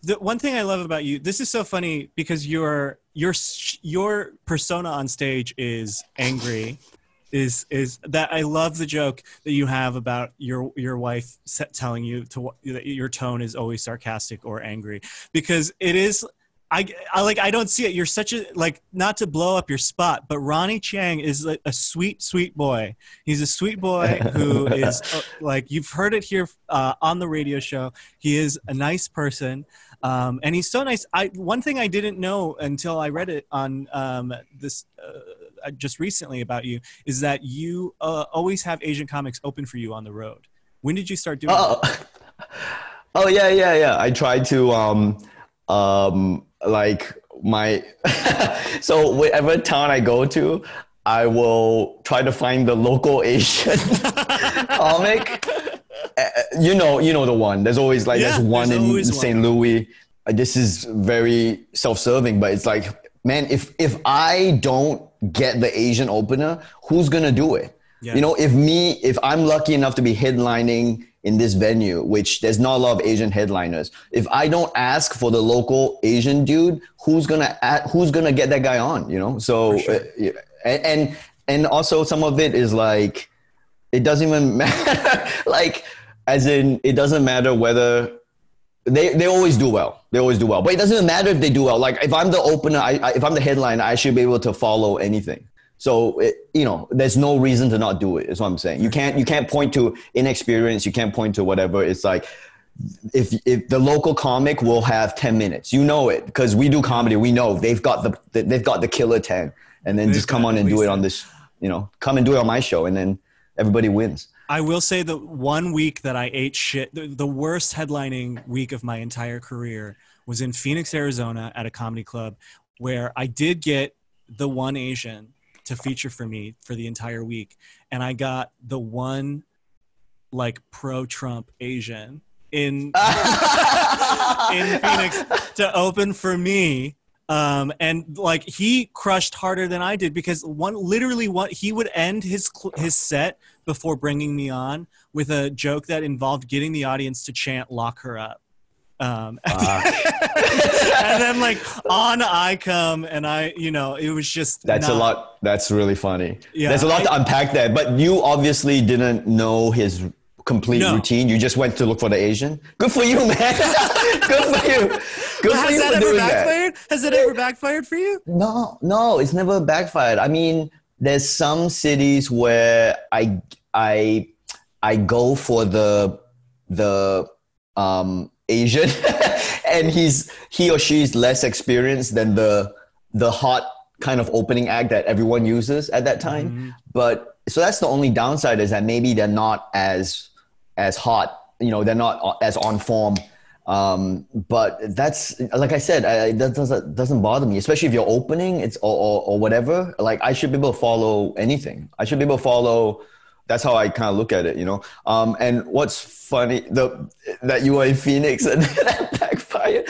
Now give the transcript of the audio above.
The one thing I love about you, this is so funny because your persona on stage is angry. Is that I love the joke that you have about your wife telling you that your tone is always sarcastic or angry, because it is. I don't see it. You're such a, like, not to blow up your spot, but Ronny Chieng is like a sweet boy. He's a sweet boy who is like, you've heard it here on the radio show. He is a nice person. And he's so nice. One thing I didn't know until I read it on this just recently about you is that you always have Asian comics open for you on the road. When did you start doing that? Oh yeah. I try to like my so whatever town I go to, I will try to find the local Asian comic. You know the one. There's always like there's one in St. Louis. This is very self-serving, but it's like, man, if I don't get the Asian opener, who's gonna do it? Yeah. You know, if I'm lucky enough to be headlining in this venue, which there's not a lot of Asian headliners, if I don't ask for the local Asian dude, who's gonna get that guy on? You know, so sure. And also some of it is like, it doesn't even matter. Like, as in, it doesn't matter whether they always do well. They always do well, but it doesn't even matter if they do well. Like, if I'm the opener, if I'm the headliner, I should be able to follow anything. So, you know, there's no reason to not do it, is what I'm saying. You can't point to inexperience. You can't point to whatever. It's like, if the local comic will have 10 minutes, you know it, because we do comedy. We know they've got the killer 10, and then just come on and do it on this, you know, come and do it on my show, and then everybody wins. I will say the one week that I ate shit, the worst headlining week of my entire career was in Phoenix, Arizona at a comedy club, where I did get the one Asian to feature for me for the entire week. And I got the one like pro-Trump Asian in Phoenix to open for me. And like, he crushed harder than I did, because he would end his set before bringing me on with a joke that involved getting the audience to chant "lock her up." And then like, on I come, and it was just, a lot. That's really funny. Yeah, there's a lot to unpack there, but you obviously didn't know his complete routine. You just went to look for the Asian. Good for you, man. Good for you. Has that ever backfired? Has it ever backfired for you? No, it's never backfired. I mean, there's some cities where I go for the Asian and he or she is less experienced than the hot kind of opening act that everyone uses at that time. Mm-hmm. But so that's the only downside, is that maybe they're not as hot, you know, they're not as on form. But that's, like I said, that doesn't bother me, especially if you're opening, it's or whatever. Like, I should be able to follow anything. I should be able to follow. That's how I kind of look at it, you know. And what's funny, that you were in Phoenix and that backfired.